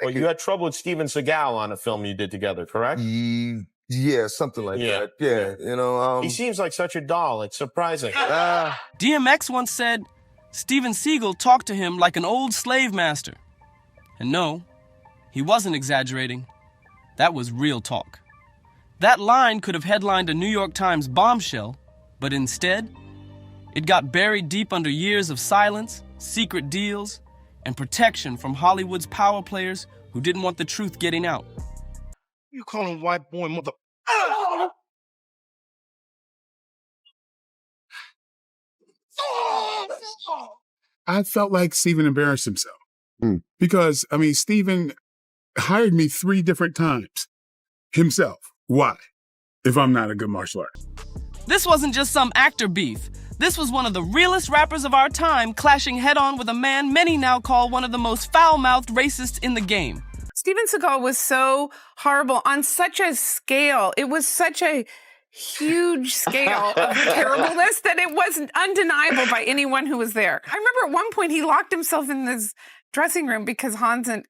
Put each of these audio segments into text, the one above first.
Well, you had trouble with Steven Seagal on a film you did together, correct? Yeah, something like that. Yeah, you know. He seems like such a doll. It's surprising. DMX once said Steven Seagal talked to him like an old slave master. And no, he wasn't exaggerating. That was real talk. That line could have headlined a New York Times bombshell, but instead, it got buried deep under years of silence, secret deals, and protection from Hollywood's power players who didn't want the truth getting out. You calling white boy mother... I felt like Steven embarrassed himself. Because, I mean, Steven hired me 3 different times himself. Why? If I'm not a good martial artist. This wasn't just some actor beef. This was one of the realest rappers of our time clashing head-on with a man many now call one of the most foul-mouthed racists in the game. Steven Seagal was so horrible on such a scale. It was such a huge scale of terribleness that it wasn't undeniable by anyone who was there. I remember at one point he locked himself in this dressing room because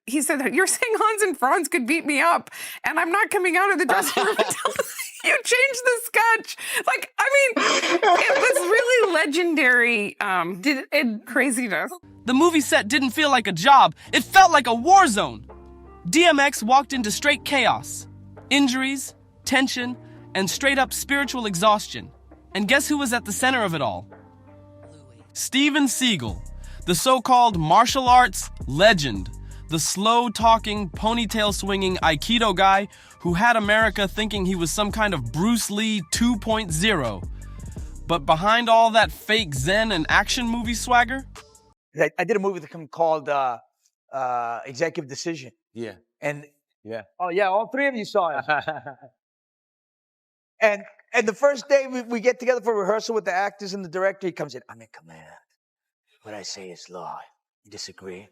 he said, "You're saying Hans and Franz could beat me up, and I'm not coming out of the dressing room until you change the sketch." Like, I mean, it was really legendary craziness. The movie set didn't feel like a job. It felt like a war zone. DMX walked into straight chaos, injuries, tension, and straight-up spiritual exhaustion. And guess who was at the center of it all? Steven Seagal, the so-called martial arts legend, the slow-talking, ponytail-swinging Aikido guy who had America thinking he was some kind of Bruce Lee 2.0. But behind all that fake zen and action movie swagger? I did a movie with him called Executive Decision. Yeah. And oh yeah, all 3 of you saw it. and the first day we get together for rehearsal with the actors and the director, he comes in, "I'm in command. What I say is law. You disagree?"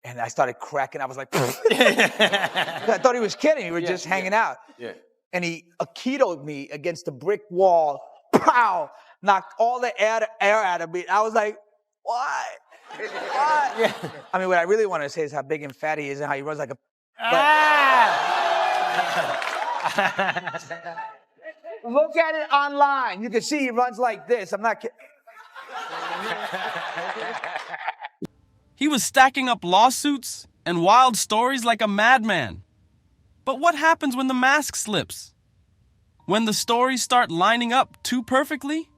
And I started cracking. I was like, I thought he was kidding. We were just hanging out. Yeah. And he Aikito'd me against a brick wall. Pow! Knocked all the air out of me. I was like, what? What? Yeah. I mean, what I really want to say is how big and fat he is and how he runs like a... Look at it online. You can see he runs like this. I'm not kidding. He was stacking up lawsuits and wild stories like a madman. But what happens when the mask slips? When the stories start lining up too perfectly?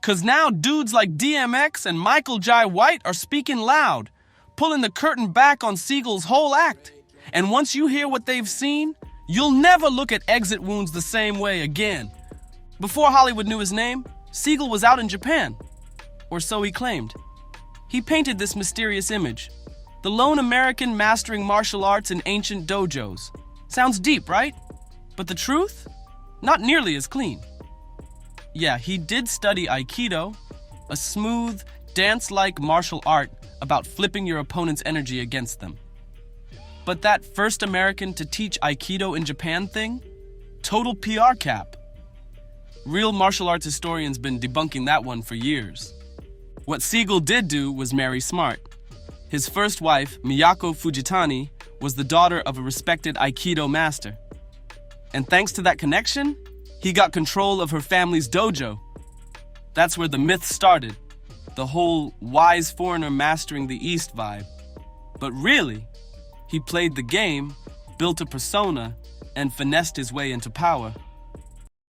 'Cause now dudes like DMX and Michael Jai White are speaking loud, pulling the curtain back on Seagal's whole act. And once you hear what they've seen, you'll never look at exit wounds the same way again. Before Hollywood knew his name, Seagal was out in Japan. Or so he claimed. He painted this mysterious image. The lone American mastering martial arts in ancient dojos. Sounds deep, right? But the truth? Not nearly as clean. Yeah, he did study Aikido, a smooth, dance-like martial art about flipping your opponent's energy against them. But that first American to teach Aikido in Japan thing? Total PR cap. Real martial arts historians been debunking that one for years. What Seagal did do was marry smart. His first wife, Miyako Fujitani, was the daughter of a respected Aikido master. And thanks to that connection, he got control of her family's dojo. That's where the myth started, the whole wise foreigner mastering the East vibe. But really, he played the game, built a persona, and finessed his way into power.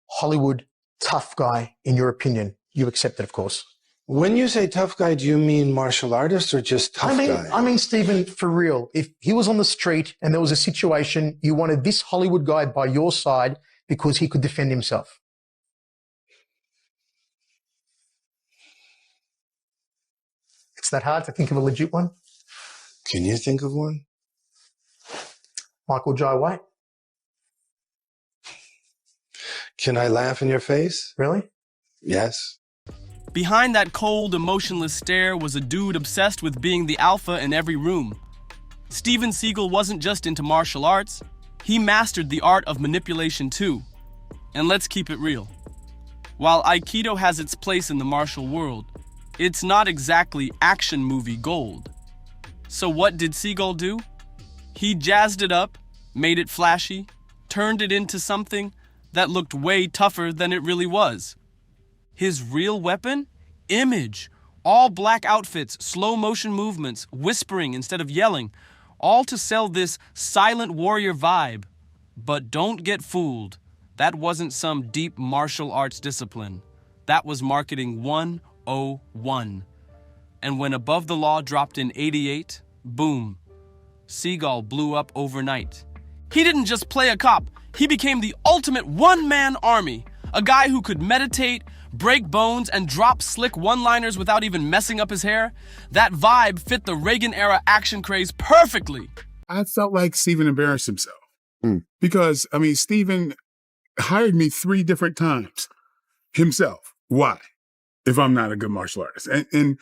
Hollywood tough guy, in your opinion. You accept it, of course. When you say tough guy, do you mean martial artist or just tough guy? I mean, Steven, for real, if he was on the street and there was a situation, you wanted this Hollywood guy by your side because he could defend himself. It's that hard to think of a legit one? Can you think of one? Michael Jai White. Can I laugh in your face? Really? Yes. Behind that cold, emotionless stare was a dude obsessed with being the alpha in every room. Steven Seagal wasn't just into martial arts, he mastered the art of manipulation too. And let's keep it real. While Aikido has its place in the martial world, it's not exactly action movie gold. So what did Seagal do? He jazzed it up, made it flashy, turned it into something that looked way tougher than it really was. His real weapon? Image. All black outfits, slow motion movements, whispering instead of yelling, all to sell this silent warrior vibe. But don't get fooled. That wasn't some deep martial arts discipline. That was marketing 101. And when Above the Law dropped in '88, boom, Seagal blew up overnight. He didn't just play a cop, he became the ultimate one-man army. A guy who could meditate, break bones, and drop slick one-liners without even messing up his hair. That vibe fit the Reagan-era action craze perfectly. I felt like Steven embarrassed himself. Because, Steven hired me 3 different times himself. Why? If I'm not a good martial artist. And then,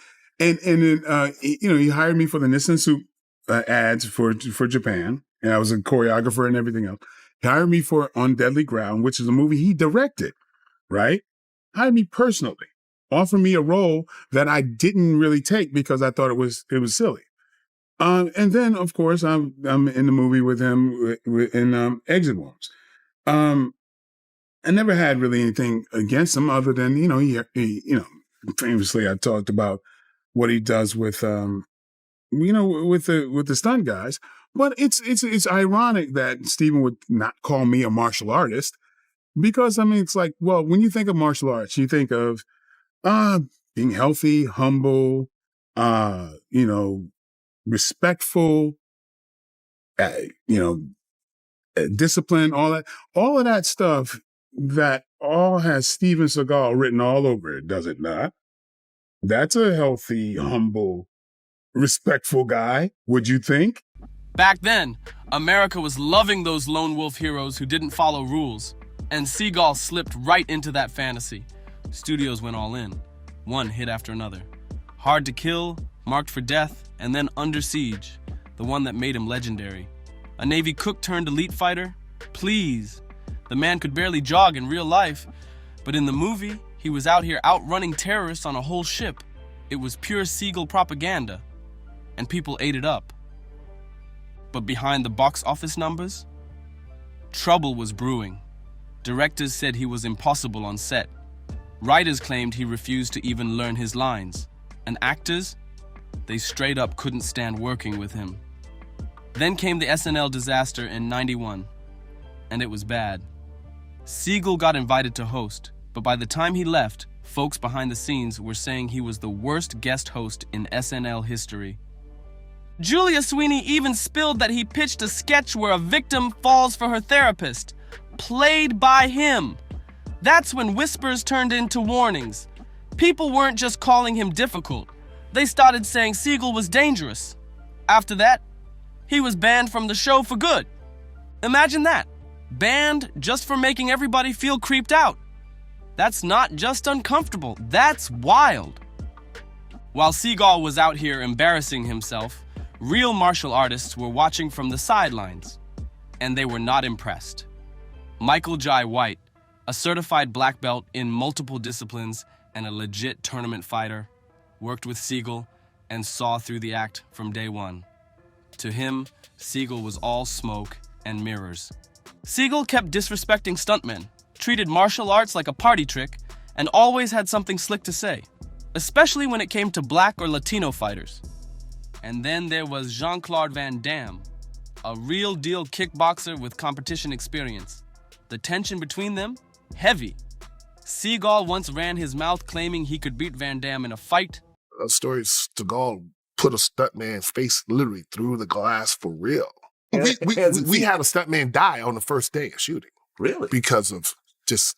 he hired me for the Nissan Soup ads for Japan. And I was a choreographer and everything else. He hired me for On Deadly Ground, which is a movie he directed, right? Hired me personally. Offered me a role that I didn't really take because I thought it was silly. And then, of course, I'm in the movie with him in Exit Wounds. I never had really anything against him other than, he famously I talked about what he does with, with the stunt guys. But it's ironic that Steven would not call me a martial artist because, it's like, well, when you think of martial arts, you think of being healthy, humble, respectful, discipline, all of that stuff that all has Steven Seagal written all over it, does it not? That's a healthy, humble, respectful guy, would you think? Back then, America was loving those lone wolf heroes who didn't follow rules, and Seagal slipped right into that fantasy. Studios went all in, one hit after another. Hard to Kill, Marked for Death, and then Under Siege, the one that made him legendary. A Navy cook turned elite fighter? Please. The man could barely jog in real life, but in the movie, he was out here outrunning terrorists on a whole ship. It was pure Seagal propaganda, and people ate it up. But behind the box office numbers, trouble was brewing. Directors said he was impossible on set. Writers claimed he refused to even learn his lines. And actors, they straight up couldn't stand working with him. Then came the SNL disaster in '91, and it was bad. Seagal got invited to host, but by the time he left, folks behind the scenes were saying he was the worst guest host in SNL history. Julia Sweeney even spilled that he pitched a sketch where a victim falls for her therapist, played by him. That's when whispers turned into warnings. People weren't just calling him difficult. They started saying Seagal was dangerous. After that, he was banned from the show for good. Imagine that. Banned just for making everybody feel creeped out. That's not just uncomfortable, that's wild. While Seagal was out here embarrassing himself, real martial artists were watching from the sidelines, and they were not impressed. Michael Jai White, a certified black belt in multiple disciplines and a legit tournament fighter, worked with Seagal and saw through the act from day one. To him, Seagal was all smoke and mirrors. Seagal kept disrespecting stuntmen, treated martial arts like a party trick, and always had something slick to say, especially when it came to black or Latino fighters. And then there was Jean-Claude Van Damme, a real-deal kickboxer with competition experience. The tension between them? Heavy. Seagal once ran his mouth claiming he could beat Van Damme in a fight. Story Seagal put a stuntman's face literally through the glass for real. We had a stuntman die on the first day of shooting. Really? Because of just,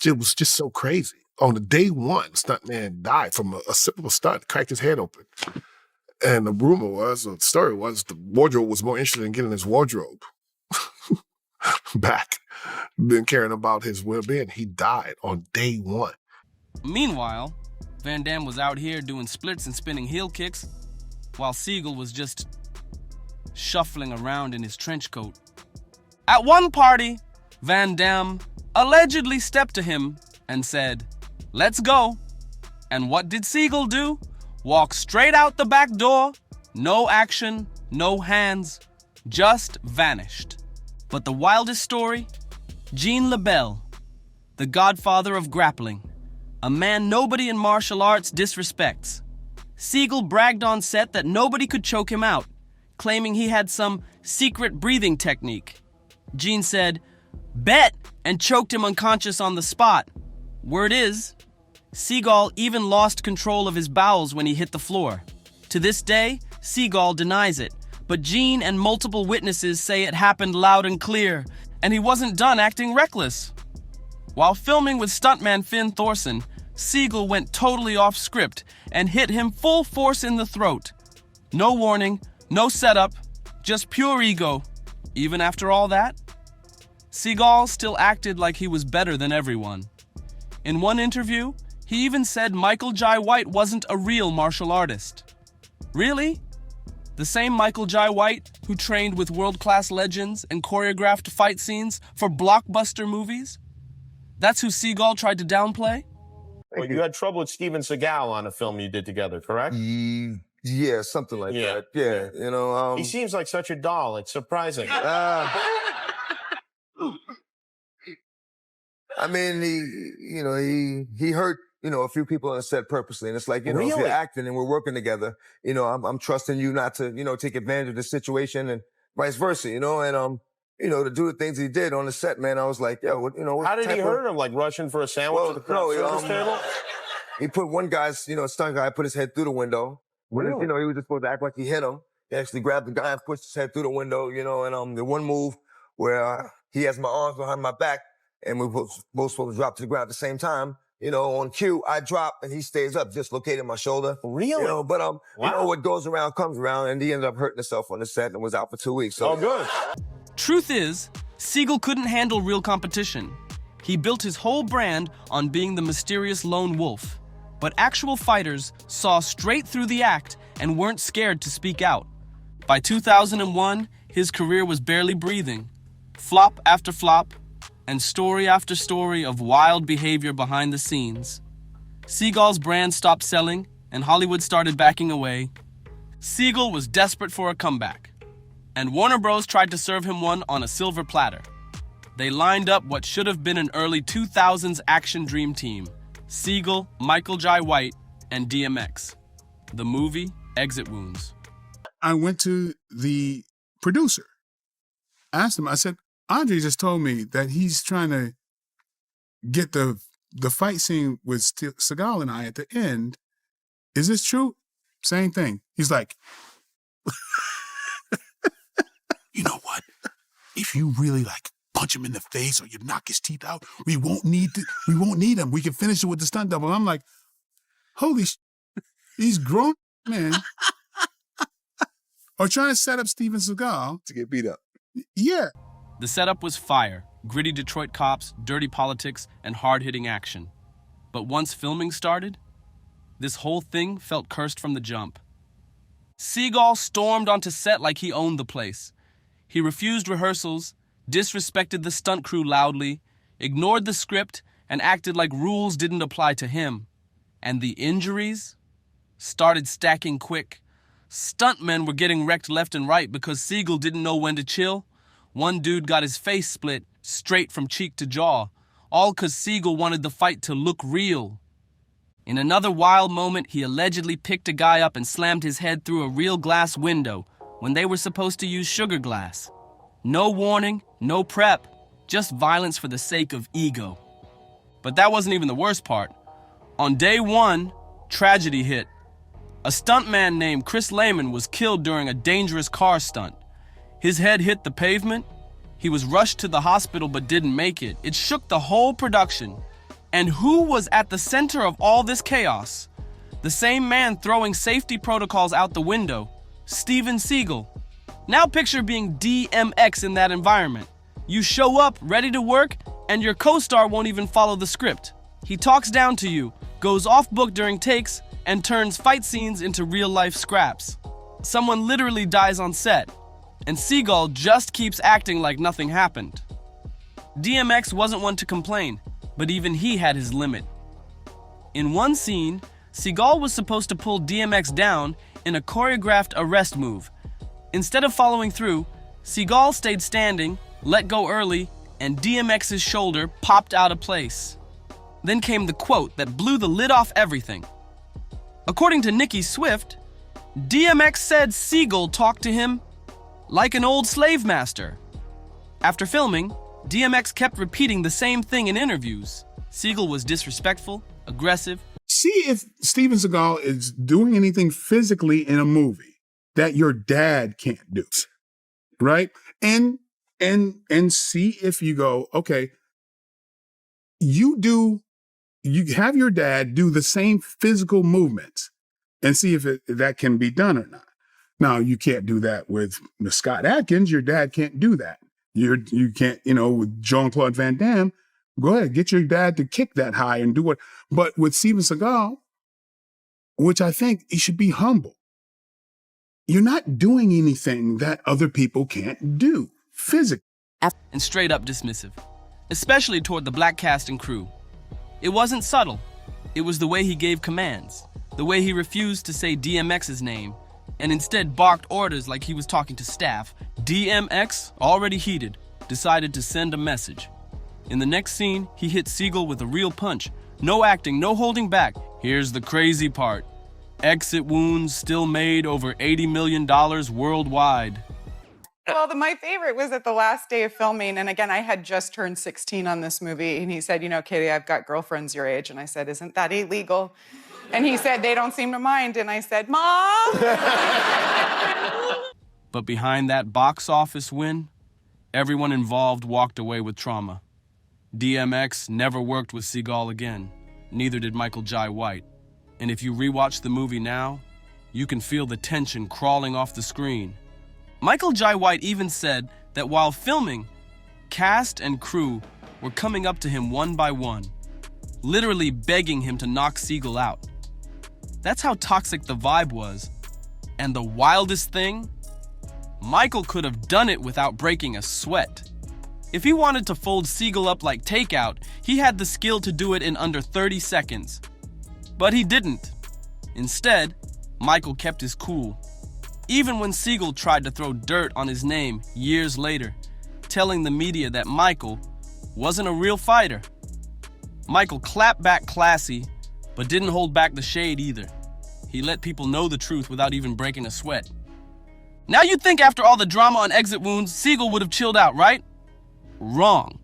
it was just so crazy. On the day one, stuntman died from a simple stunt, cracked his head open. And the rumor was, or the story was, the wardrobe was more interested in getting his wardrobe back than caring about his well-being. He died on day one. Meanwhile, Van Damme was out here doing splits and spinning heel kicks, while Seagal was just shuffling around in his trench coat. At one party, Van Damme allegedly stepped to him and said, "Let's go." And what did Seagal do? Walk straight out the back door, no action, no hands, just vanished. But the wildest story? Gene LeBell, the godfather of grappling, a man nobody in martial arts disrespects. Seagal bragged on set that nobody could choke him out, claiming he had some secret breathing technique. Gene said, "Bet," and choked him unconscious on the spot. Word is, Seagal even lost control of his bowels when he hit the floor. To this day, Seagal denies it, but Gene and multiple witnesses say it happened loud and clear, and he wasn't done acting reckless. While filming with stuntman Finn Thorson, Seagal went totally off script and hit him full force in the throat. No warning, no setup, just pure ego. Even after all that, Seagal still acted like he was better than everyone. In one interview, he even said Michael Jai White wasn't a real martial artist. Really? The same Michael Jai White who trained with world-class legends and choreographed fight scenes for blockbuster movies? That's who Seagal tried to downplay? Well, you had trouble with Steven Seagal on a film you did together, correct? Yeah, something like that. Yeah, you know. He seems like such a doll. It's surprising. I mean, he hurt, a few people on the set purposely. And it's like, if you're acting and we're working together, I'm trusting you not to, take advantage of the situation and vice versa, and, to do the things he did on the set, man, I was like, yo, how did he hurt him? Like rushing for a sandwich at the service table? He put one guy's, stunt guy put his head through the window. Really? He was just supposed to act like he hit him. He actually grabbed the guy and pushed his head through the window, and the one move where he has my arms behind my back and we're both supposed to drop to the ground at the same time. On cue, I drop and he stays up, dislocating my shoulder. Really? But what goes around comes around, and he ended up hurting himself on the set and was out for 2 weeks. So. Oh, good. Truth is, Seagal couldn't handle real competition. He built his whole brand on being the mysterious lone wolf. But actual fighters saw straight through the act and weren't scared to speak out. By 2001, his career was barely breathing. Flop after flop, and story after story of wild behavior behind the scenes. Seagal's brand stopped selling, and Hollywood started backing away. Seagal was desperate for a comeback, and Warner Bros. Tried to serve him one on a silver platter. They lined up what should have been an early 2000s action dream team: Seagal, Michael Jai White, and DMX. The movie, Exit Wounds. I went to the producer, asked him, I said, Andre just told me that he's trying to get the fight scene with Seagal and I at the end. Is this true? Same thing. He's like, you know what? If you really punch him in the face or you knock his teeth out, we won't need him. We can finish it with the stunt double. I'm like, holy he's grown, man. Or trying to set up Steven Seagal to get beat up. Yeah. The setup was fire: gritty Detroit cops, dirty politics, and hard-hitting action. But once filming started, this whole thing felt cursed from the jump. Seagal stormed onto set like he owned the place. He refused rehearsals, disrespected the stunt crew loudly, ignored the script, and acted like rules didn't apply to him. And the injuries started stacking quick. Stuntmen were getting wrecked left and right because Seagal didn't know when to chill. One dude got his face split straight from cheek to jaw, all because Seagal wanted the fight to look real. In another wild moment, he allegedly picked a guy up and slammed his head through a real glass window when they were supposed to use sugar glass. No warning, no prep, just violence for the sake of ego. But that wasn't even the worst part. On day one, tragedy hit. A stuntman named Chris Lehman was killed during a dangerous car stunt. His head hit the pavement. He was rushed to the hospital but didn't make it. It shook the whole production. And who was at the center of all this chaos? The same man throwing safety protocols out the window, Steven Seagal. Now picture being DMX in that environment. You show up ready to work, and your co-star won't even follow the script. He talks down to you, goes off book during takes, and turns fight scenes into real-life scraps. Someone literally dies on set, and Seagal just keeps acting like nothing happened. DMX wasn't one to complain, but even he had his limit. In one scene, Seagal was supposed to pull DMX down in a choreographed arrest move. Instead of following through, Seagal stayed standing, let go early, and DMX's shoulder popped out of place. Then came the quote that blew the lid off everything. According to Nikki Swift, DMX said Seagal talked to him like an old slave master. After filming, DMX kept repeating the same thing in interviews. Seagal was disrespectful, aggressive. See if Steven Seagal is doing anything physically in a movie that your dad can't do, right? And see if you go, okay, you have your dad do the same physical movements and see if that can be done or not. Now, you can't do that with Scott Adkins. Your dad can't do that. You can't, with Jean-Claude Van Damme, go ahead, get your dad to kick that high and do it. But with Steven Seagal, which I think he should be humble, you're not doing anything that other people can't do physically. And straight up dismissive, especially toward the black cast and crew. It wasn't subtle. It was the way he gave commands, the way he refused to say DMX's name, and instead barked orders like he was talking to staff. DMX, already heated, decided to send a message. In the next scene, he hit Seagal with a real punch. No acting, no holding back. Here's the crazy part. Exit wounds still made over $80 million worldwide. Well, my favorite was at the last day of filming. And again, I had just turned 16 on this movie. And he said, Katie, I've got girlfriends your age. And I said, isn't that illegal? And he said, they don't seem to mind. And I said, Mom! But behind that box office win, everyone involved walked away with trauma. DMX never worked with Seagal again. Neither did Michael Jai White. And if you rewatch the movie now, you can feel the tension crawling off the screen. Michael Jai White even said that while filming, cast and crew were coming up to him one by one, literally begging him to knock Seagal out. That's how toxic the vibe was. And the wildest thing, Michael could have done it without breaking a sweat. If he wanted to fold Seagal up like Takeout, he had the skill to do it in under 30 seconds. But he didn't. Instead, Michael kept his cool. Even when Seagal tried to throw dirt on his name years later, telling the media that Michael wasn't a real fighter. Michael clapped back classy, but didn't hold back the shade either. He let people know the truth without even breaking a sweat. Now you'd think after all the drama on Exit Wounds, Seagal would have chilled out, right? Wrong.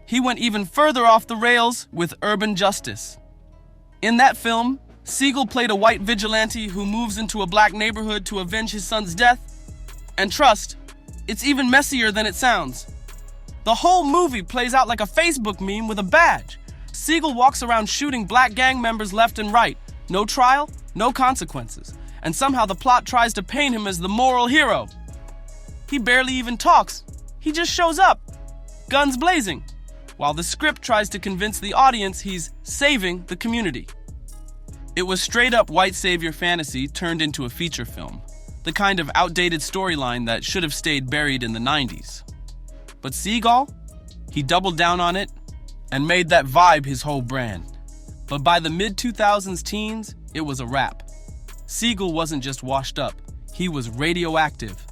He went even further off the rails with Urban Justice. In that film, Seagal played a white vigilante who moves into a black neighborhood to avenge his son's death. And trust, it's even messier than it sounds. The whole movie plays out like a Facebook meme with a badge. Seagal walks around shooting black gang members left and right. No trial, no consequences. And somehow the plot tries to paint him as the moral hero. He barely even talks. He just shows up, guns blazing, while the script tries to convince the audience he's saving the community. It was straight up white savior fantasy turned into a feature film, the kind of outdated storyline that should have stayed buried in the 90s. But Seagal, he doubled down on it and made that vibe his whole brand. But by the mid-2000s teens, it was a wrap. Seagal wasn't just washed up, he was radioactive.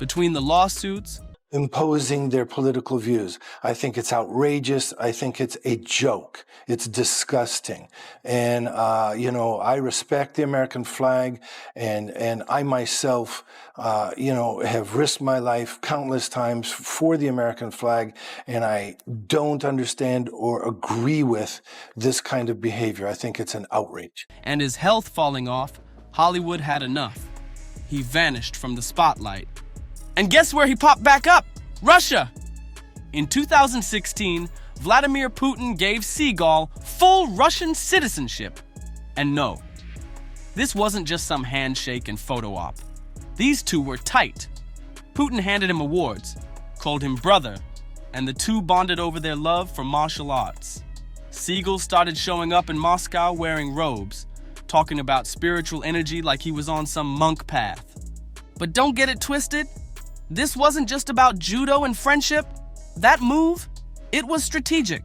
Between the lawsuits, imposing their political views. I think it's outrageous. I think it's a joke. It's disgusting. And, I respect the American flag, and I myself, have risked my life countless times for the American flag, and I don't understand or agree with this kind of behavior. I think it's an outrage. And his health falling off, Hollywood had enough. He vanished from the spotlight. And guess where he popped back up? Russia! In 2016, Vladimir Putin gave Seagal full Russian citizenship. And no, this wasn't just some handshake and photo op. These two were tight. Putin handed him awards, called him brother, and the two bonded over their love for martial arts. Seagal started showing up in Moscow wearing robes, talking about spiritual energy like he was on some monk path. But don't get it twisted. This wasn't just about judo and friendship. That move, it was strategic.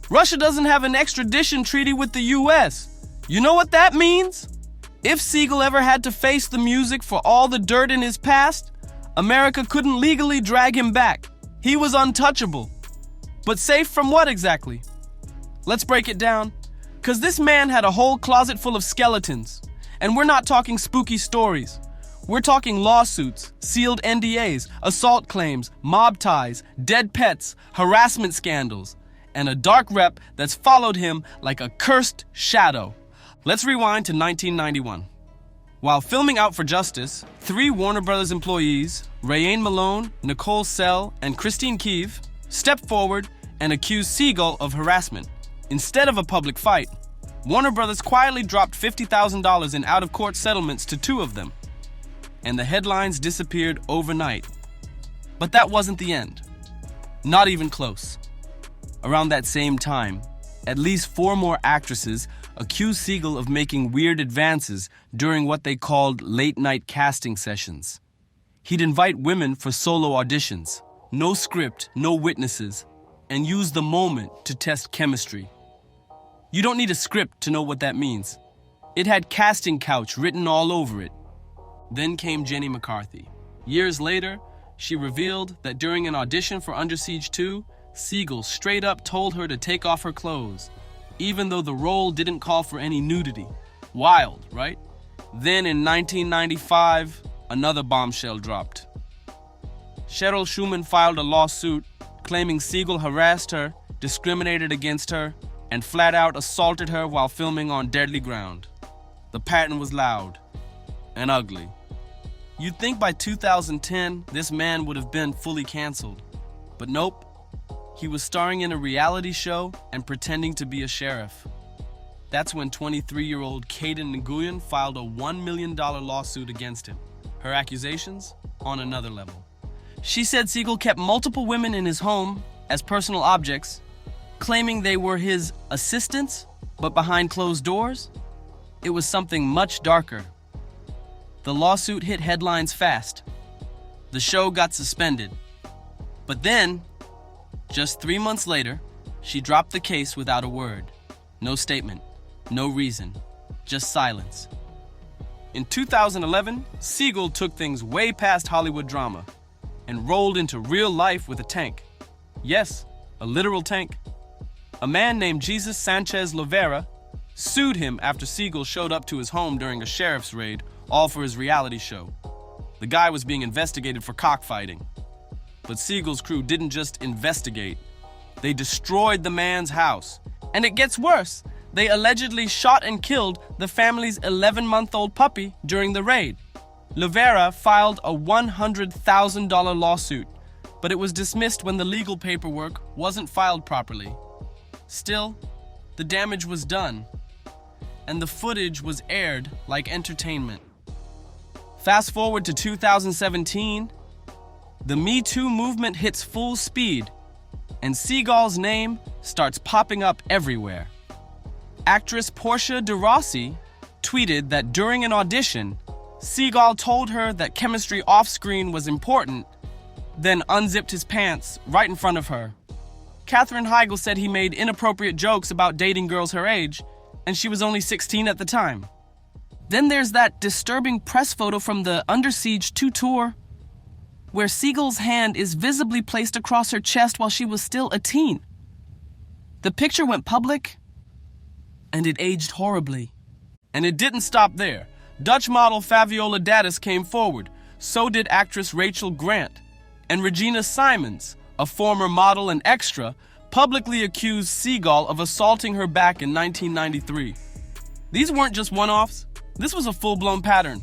Russia doesn't have an extradition treaty with the US. You know what that means? If Seagal ever had to face the music for all the dirt in his past, America couldn't legally drag him back. He was untouchable. But safe from what exactly? Let's break it down. 'Cause this man had a whole closet full of skeletons. And we're not talking spooky stories. We're talking lawsuits, sealed NDAs, assault claims, mob ties, dead pets, harassment scandals, and a dark rep that's followed him like a cursed shadow. Let's rewind to 1991. While filming Out for Justice, 3 Warner Brothers employees, Rayanne Malone, Nicole Sell, and Christine Keeve, stepped forward and accused Seagal of harassment. Instead of a public fight, Warner Brothers quietly dropped $50,000 in out-of-court settlements to 2 of them, and the headlines disappeared overnight. But that wasn't the end. Not even close. Around that same time, at least 4 more actresses accused Seagal of making weird advances during what they called late-night casting sessions. He'd invite women for solo auditions, no script, no witnesses, and use the moment to test chemistry. You don't need a script to know what that means. It had casting couch written all over it. Then came Jenny McCarthy. Years later, she revealed that during an audition for Under Siege 2, Seagal straight up told her to take off her clothes, even though the role didn't call for any nudity. Wild, right? Then in 1995, another bombshell dropped. Cheryl Schumann filed a lawsuit claiming Seagal harassed her, discriminated against her, and flat out assaulted her while filming on deadly ground. The pattern was loud and ugly. You'd think by 2010, this man would have been fully canceled. But nope, he was starring in a reality show and pretending to be a sheriff. That's when 23-year-old Kaden Nguyen filed a $1 million lawsuit against him. Her accusations? On another level. She said Seagal kept multiple women in his home as personal objects, claiming they were his assistants, but behind closed doors, it was something much darker. The lawsuit hit headlines fast. The show got suspended. But then, just 3 months later, she dropped the case without a word. No statement, no reason, just silence. In 2011, Seagal took things way past Hollywood drama and rolled into real life with a tank. Yes, a literal tank. A man named Jesus Sanchez Lovera sued him after Seagal showed up to his home during a sheriff's raid, all for his reality show. The guy was being investigated for cockfighting. But Seagal's crew didn't just investigate. They destroyed the man's house. And it gets worse. They allegedly shot and killed the family's 11-month-old puppy during the raid. Lovera filed a $100,000 lawsuit, but it was dismissed when the legal paperwork wasn't filed properly. Still, the damage was done, and the footage was aired like entertainment. Fast forward to 2017, the Me Too movement hits full speed, and Seagal's name starts popping up everywhere. Actress Portia de Rossi tweeted that during an audition, Seagal told her that chemistry off-screen was important, then unzipped his pants right in front of her. Katherine Heigl said he made inappropriate jokes about dating girls her age, and she was only 16 at the time. Then there's that disturbing press photo from the Under Siege 2 tour, where Seagal's hand is visibly placed across her chest while she was still a teen. The picture went public, and it aged horribly. And it didn't stop there. Dutch model Fabiola Daddis came forward. So did actress Rachel Grant. And Regina Simons, a former model and extra, publicly accused Seagal of assaulting her back in 1993. These weren't just one-offs. This was a full-blown pattern.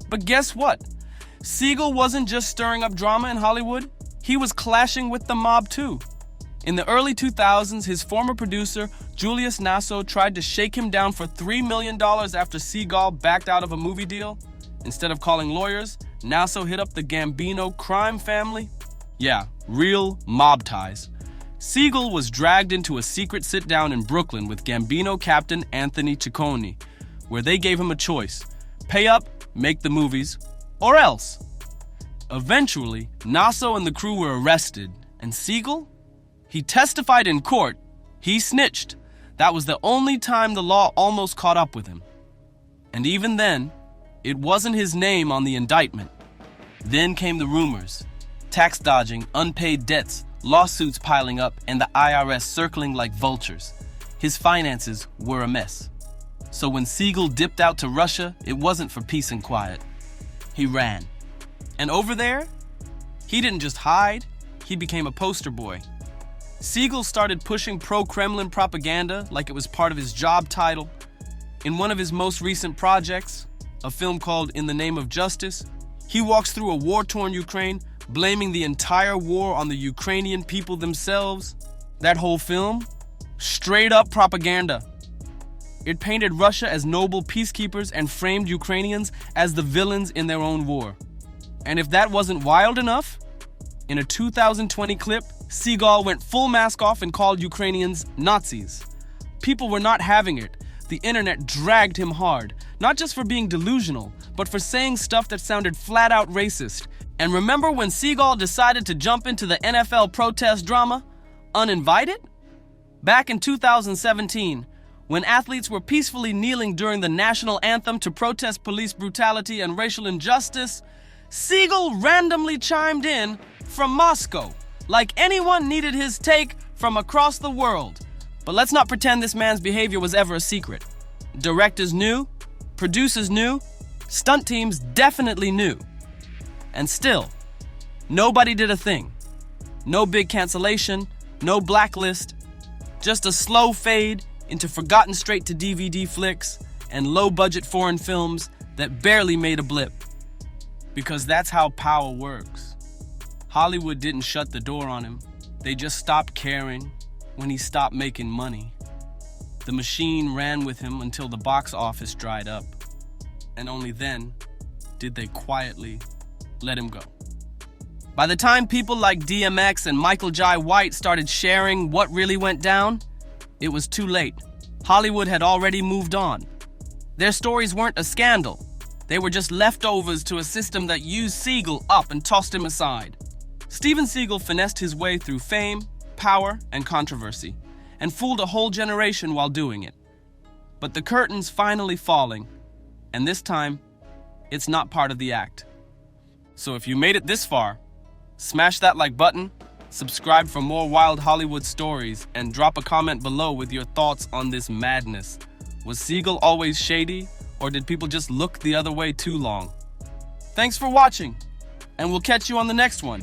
But guess what? Seagal wasn't just stirring up drama in Hollywood. He was clashing with the mob too. In the early 2000s, his former producer, Julius Nasso, tried to shake him down for $3 million after Seagal backed out of a movie deal. Instead of calling lawyers, Nasso hit up the Gambino crime family. Yeah, real mob ties. Seagal was dragged into a secret sit-down in Brooklyn with Gambino captain Anthony Ciccone, where they gave him a choice: pay up, make the movies, or else. Eventually, Nasso and the crew were arrested, and Seagal? He testified in court. He snitched. That was the only time the law almost caught up with him. And even then, it wasn't his name on the indictment. Then came the rumors. Tax dodging, unpaid debts, lawsuits piling up, and the IRS circling like vultures. His finances were a mess. So when Seagal dipped out to Russia, it wasn't for peace and quiet. He ran. And over there, he didn't just hide, he became a poster boy. Seagal started pushing pro-Kremlin propaganda like it was part of his job title. In one of his most recent projects, a film called In the Name of Justice, he walks through a war-torn Ukraine, blaming the entire war on the Ukrainian people themselves. That whole film, straight up propaganda. It painted Russia as noble peacekeepers and framed Ukrainians as the villains in their own war. And if that wasn't wild enough, in a 2020 clip, Seagal went full mask off and called Ukrainians Nazis. People were not having it. The internet dragged him hard, not just for being delusional, but for saying stuff that sounded flat out racist. And remember when Seagal decided to jump into the NFL protest drama, uninvited? Back in 2017, when athletes were peacefully kneeling during the national anthem to protest police brutality and racial injustice, Seagal randomly chimed in from Moscow, like anyone needed his take from across the world. But let's not pretend this man's behavior was ever a secret. Directors knew, producers knew, stunt teams definitely knew. And still, nobody did a thing. No big cancellation, no blacklist, just a slow fade into forgotten straight-to-DVD flicks and low-budget foreign films that barely made a blip. Because that's how power works. Hollywood didn't shut the door on him. They just stopped caring when he stopped making money. The machine ran with him until the box office dried up. And only then did they quietly let him go. By the time people like DMX and Michael Jai White started sharing what really went down, it was too late. Hollywood had already moved on. Their stories weren't a scandal. They were just leftovers to a system that used Seagal up and tossed him aside. Steven Seagal finessed his way through fame, power, and controversy, and fooled a whole generation while doing it. But the curtain's finally falling, and this time, it's not part of the act. So if you made it this far, smash that like button, subscribe for more wild Hollywood stories, and drop a comment below with your thoughts on this madness. Was Seagal always shady, or did people just look the other way too long? Thanks for watching, and we'll catch you on the next one.